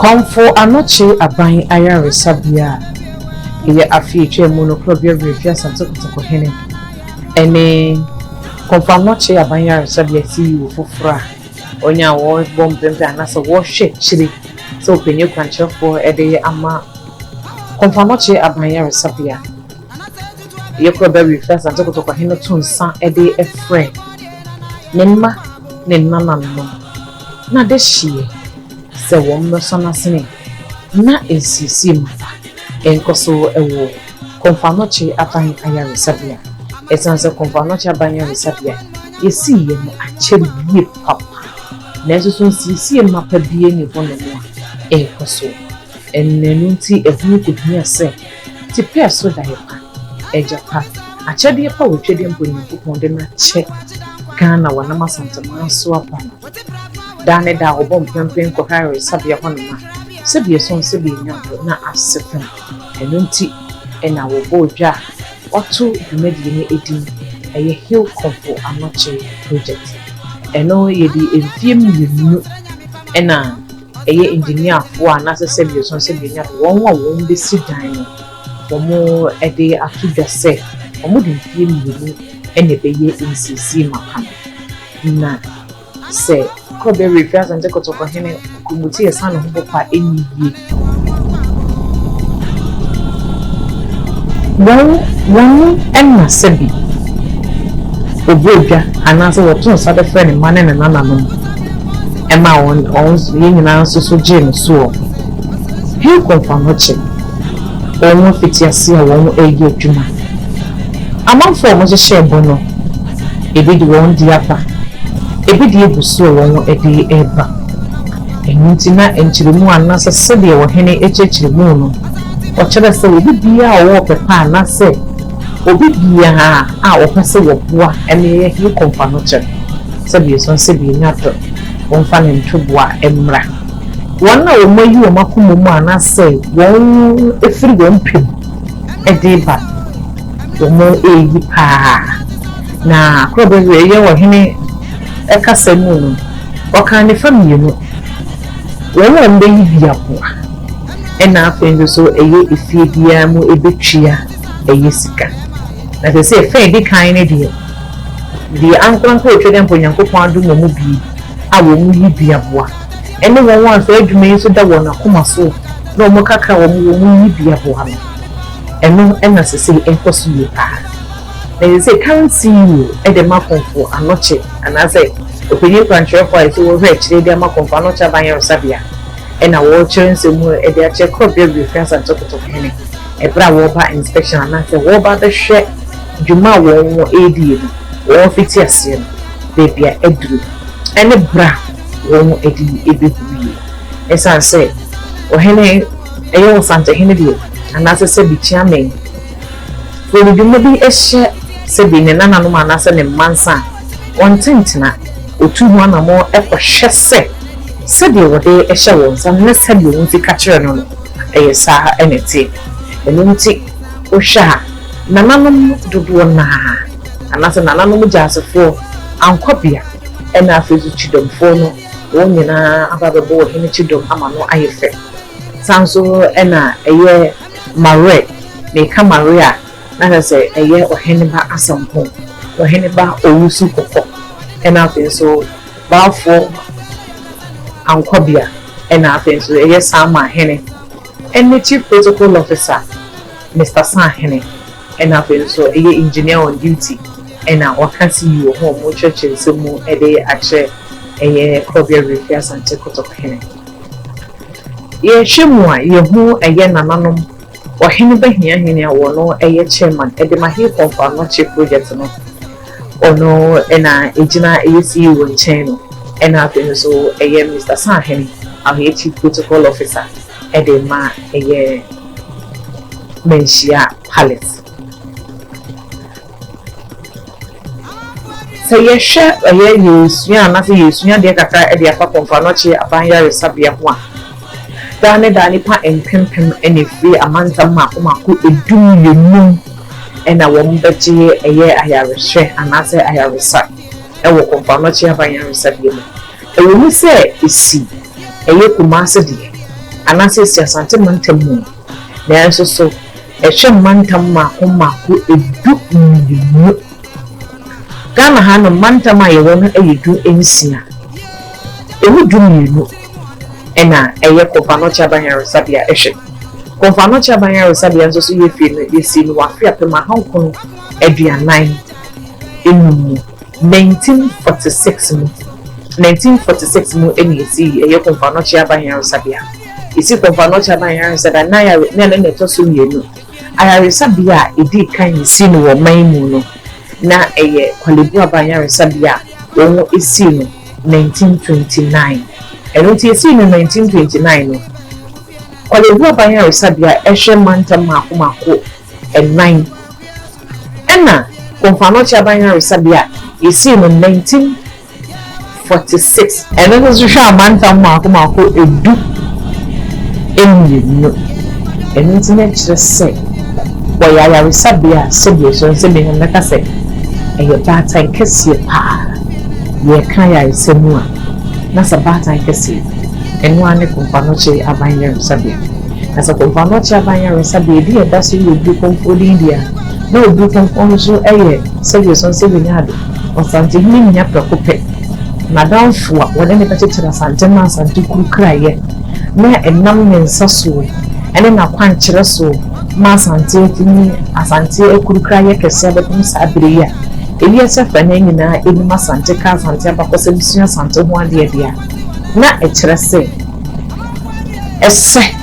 Komfo Anokye aban ayare sabia ye afiche monoclobia refia santo hene ene Komfo Anokye aban ayare sabia si fufura onya wo bombembe anasa wo hwe chiri so penye kwanchefo ede ama Komfo Anokye aban ayare sabia ye klobia refia santo hene tunsa ede efre nenma nenananno na de hie se wom no so nasene na ensisi mata enkoso ewo Komfo Anokye aban ayare sabia esanse Komfo Anokye aban ayare sabia yesi ye no acheri ye papa na so nsisi mapa bie ni hono mo enkoso ennenu nti ehunu kudua se ti pe so da yepa ejapa achede pa wotwede mbonyi konde na che Ghana wana masantama so apa dane da obom pempen ko hare sabia honoma sabia son sabia nyapo na asefa enunti ena wo bodwa oto dumedi ni edin eye Hill Komfo Anokye project eno yedi enfiem yenu ena eye engineer fo anase sabia son sabia nyapo won be sidan no womo ede atudase womo de enfiem yenu ene beye nsisi maka na se kobe refers and take to hene kumuti esana ho pa enyiye wan enna sebi obodwa anase wotun sa de friend mane ne nananom ema on yina so gene so Hill Komfo Anokye omo fitiase won eye adwuma amanfo mo je shebo no ebi di won di apa ebi di ebuso won ede eba enunti na enchiremu anase sebe wo hene echechiremu no o chere se obi bia wo pepa anase obi bia a wo pese wo boa ene Hill Komfo Anokye sebe so sebe nyato won fa ne ntoboa emra won na wo mayi wo makomomu anase won efiri won pem ede ba womo eyi pa na krobe ye wo hene ekasemu no okane family no wo mbe yi apoa ena afenzo so eye efie bia mu ebetwia eye sika na se se fe di kan ne di ankranko otwede mponyankopon adu mu bi a wo mu yi bia boa ene wo wan so adwuma yi so da wo na koma so na mo kaka wo mu yi bia boa no eno ena se se enkoso yi pa na se kan see you ede Komfo Anokye anase opinion control for so we chire de Komfo Anokye aban ayare sabia ena wo chire mu ede a check up your reference and talk to hene e bra wo ba inspection anase wo ba the hwe djuma wo edi wo fiti ase baby a edru ene bra wo edi ebehuye esa say o hene eyo sante hene die anase se bi chiamen wo djuma bi ehye sebi ne nananom anase ne mansa wontentina otuhu anamo ekohwese sebi wode ehye wonsa ne sebi wonti ka kire no eyesa eneti enunti ohwa nananom dodo na anase nananom jasefo ankobia ena afezu chidomfo no wonyina ababebo hene chidom ama no ayefe sanso ena eye Mare me Maria na say eye oheneba asampo oheneba owusu kokko and after so bafo ankobia and after so eye sama hene and the chief protocol officer Mr. San hene and after so eye engineer on duty and I can see you home mo church so mo e dey ache eye kobia refers and check out hene ye hwemu a ye hu eye nananom ohene bahia hene a wono eye chairman e de mahi Komfo Anokye project no ono ena ejina eye CEO nchen no ena after so eye Mr. San hene a chief protocol officer e de ma eye Menshia Palace. So ye share a year use ya na use ya de kakra e de afa Komfo Anokye abanya resabia ho a dani pa empempem ene free amanta mako edum yenum ena wo mbegye eye ayarehwe anase ayaresa e wo Komfo Anokye abanya resabia mu e wo mi se esi eye kumase de anase siasante mantamu na enso so ehwe mantam mako edu yenum Ghana hano mantama ye wono eyedu ensia ewu duminu ena eye Komfo Anokye abanya resabia ehwe Komfo Anokye abanya resabia nso so ye fi no ye si no wafi apema hankon aduanan enu 1946 mu eni si eye Komfo Anokye abanya resabia isi Komfo Anokye abanya resabia na ya na to so yenu ayaresabia edi kan si no wo man mu no na eye kwalebu abanya resabia wo esi no 1929 eno ti esi no 1929 no kwalebu abanya resabia ehwe mantam mako enan ena Komfo Anokye abanya resabia esi no 1946 eno so hwa mantam mako edu enu eno ti na chese boya resabia sebie so se me na say eye batan kese pa ye kan ya resemu a na sa batan kese enu ane Komfo Anokye abanya resabia na sa Komfo Anokye abanya resabia di e da so ye du Komfo India na odu Komfo so eye sebie so se benyado osante hini nya prekope na danfo a wode ne petechira sante ma sante kuru kraye na enam ne nsaso ene na kwankyere so ma sante tini asante ekuru kraye kese betum sabreya ebi se fane nyina eni ma sante ka sante abakose bisua sante ho ade dia na ekere se ese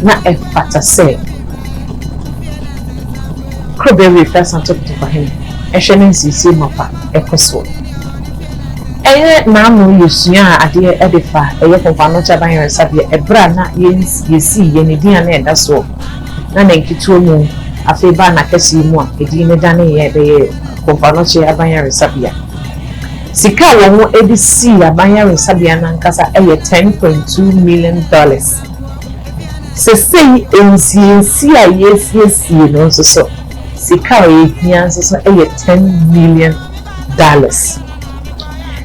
na efata se krobewi fa sante kutofa hen ehwe ne nsisi mapa ekoso eye na no yesua ade edefa eye Komfo Anokye abanya resabia ebra na yesi yenedian na edaso na nkituo mu afeba na kesi mu a edi ne dane ye be Komfo Anokye abanya resabia sika wo edisi abanya resabia na nkasa eye $10.2 million sesei ensiensi a yesi no so sika o ehia so eye $10 million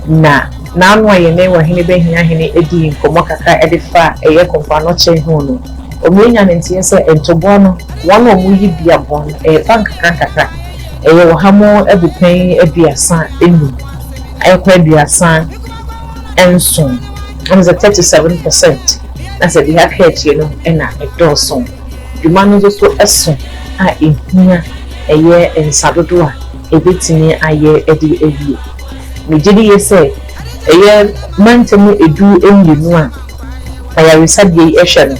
na anwa ye ne wa hene be hia hene edi nkomo kaka edifa eye Komfo Anokye ho no omenya ntie se entobo no wan omuyi bia bon bank kaka eye wo hamo ebupen aduasa enu ayekwa aduasa enson and the 37% that's the hacket you know ena edoson dumano so eso a ehia eye ensadodo a ebetini aye edi ewie mejidi yese eye mantemu edu enyimu a ayaresabie ehwe no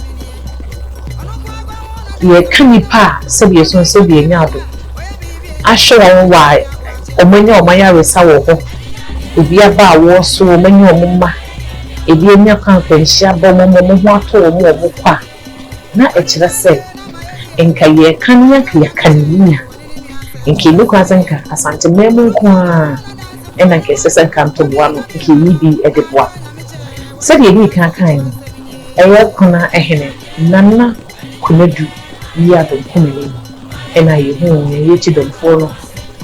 ye kanipa sebie so sebie nyado ahwe wa omanya omaya resa wo ho obi aba wo so omanya omma ebi enya kan pensia bo mo ho ato mo kwa na ekire se enka ye kanya kanya enki luko asanka asante memu kwa ena nke sese kanto boa no nke yibi edeboa sebie bi kan eye kuna ehene nana kunedu ya do kumeni ena yehu ye chidomfo no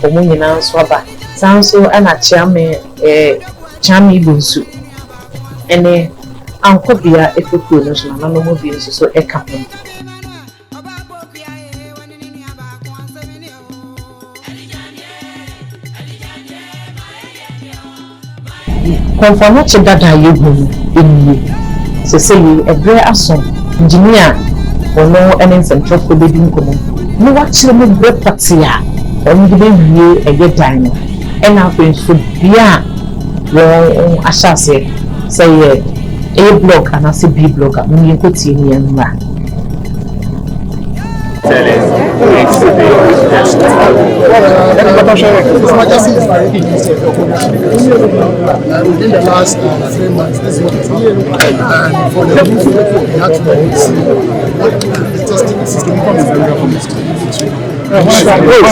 omunyina nso aba sanso ana chiame chami bunsu ene ankobia efekuo no so na no mo bi nso so eka ho Komfo no che dada yehu eni se say ebre aso engineer ono enen central for bebi nkomo no wa kire me bre party a onu de wie eye dan no e na afin so bia wo ashase say A block and as a B block mun ko tie ni anwa within the last 3 months, this is what has happened. And for the movie, we had to see what the testing system is going one of the major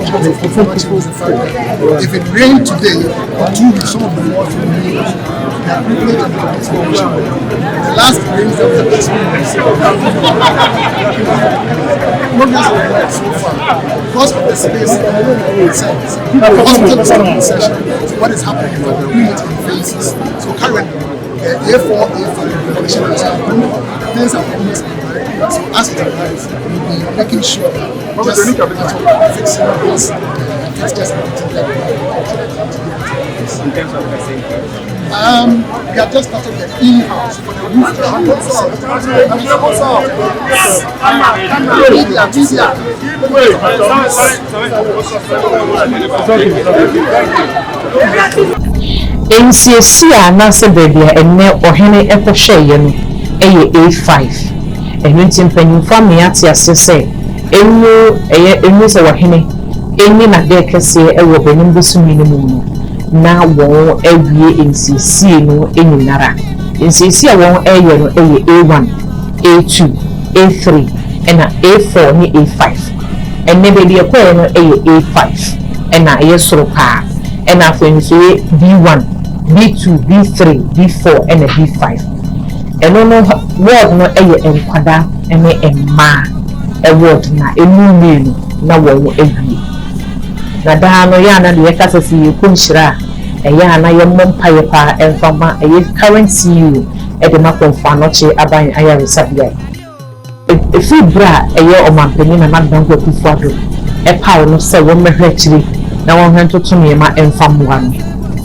problems of performance is the fact that if it rained today, or 2 weeks, some of the water will be the privilege of the transformation. The last rains that we have experienced, progress of work so far, because of the space itself, the hospital is not in session. So what is happening is that we're doing it in phases. So currently, A4, revolution is happening, things are almost arriving. So as it arrives, we'll be making sure just fixing this, it's just in terms of the we have just started the in-house for the roof. NCC na se baby enne ohene ekohweye no eye A5 enu ntimpanyin fami ate asese enu se ohene eni na de kese ewo benim besumi no mu na wo awie NCC no enyinara NCC won eye no eye A1 A2 A3 ena A4 ni A5 enne baby ekoye no eye A5 ena eye soro pa ena afenso B1 B2, B3, B4, and a B5. And no word no a enquada and a word na a new meal na wo every. Na da no yana the ekasasi kunshira a yana yamon payepa and fama a current CEO at the Komfo Anokye aban ayare sabia. If you bra a year or man penny na madam go Otumfuo a power no say one mehretri na one hand to me ma and fam one.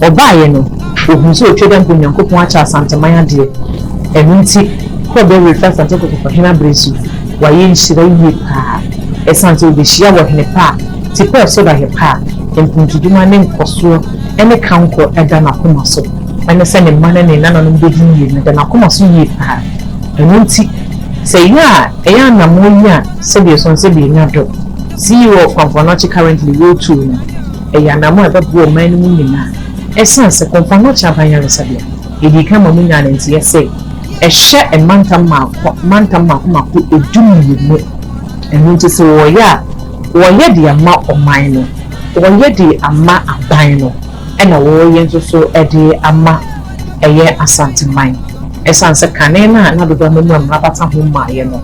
Or buy no. Otumfuo tweden ko nyankopon acha asanteman ade enunti ko be refer sante ko ko hena bresu wa ye nhira yie pa esante obehia wo hene pa ti pa so da he pa empuntuduma ne nkoso ene kanko eda na koma so ene se ne mane ne nana no be yie ne da na koma so yie pa enunti se ya eya na monya se bi so se bi nyado CEO of Komfo Anokye currently go to eya na mo ebe bo man mu nyina essence Komfo Anokye abanya sabia edi ka mamu nyana nti yese ehye emanta mako edumi mu enu nti se wo ye de ama oman no wo ye de ama aban no ena wo ye nso so ede ama eye asanteman essence kanena na dodo mamu amabata ho maaye no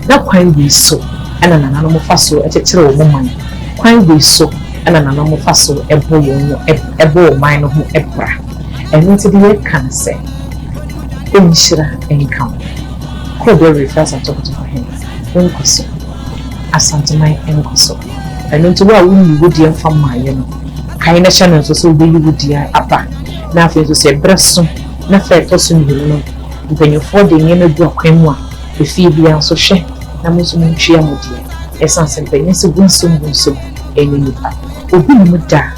na kwan bi so ena nana no faso ekekere wo man kwan bi so ena nana mo faso ebo yo ebo man no ho ebra enu nti de kan se enshira enkam ko be refer to him enkoso asanteman enkoso enu nti wa wuni wodi emfa maaye no kan na hye no so be wodi apa na afi so se breso na fe to so ni no mpanyofo de nyeme du akwan mu a efi bia so hwe na mo so ntwia modie essence mpanyese gunso eni nipa obi mu da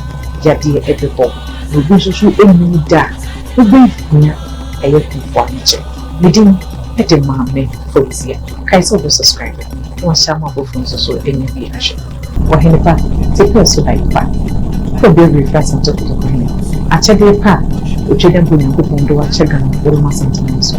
yade ebebo obi so eni da obi nya eye Komfo Anokye midin ede maame fotia kai so be subscribe wa shama bo fun so eni bi ahye wa henipa te so dai pa ko be refer to him achede pa ochede mbo nyankopon do ache gan wo ma santi so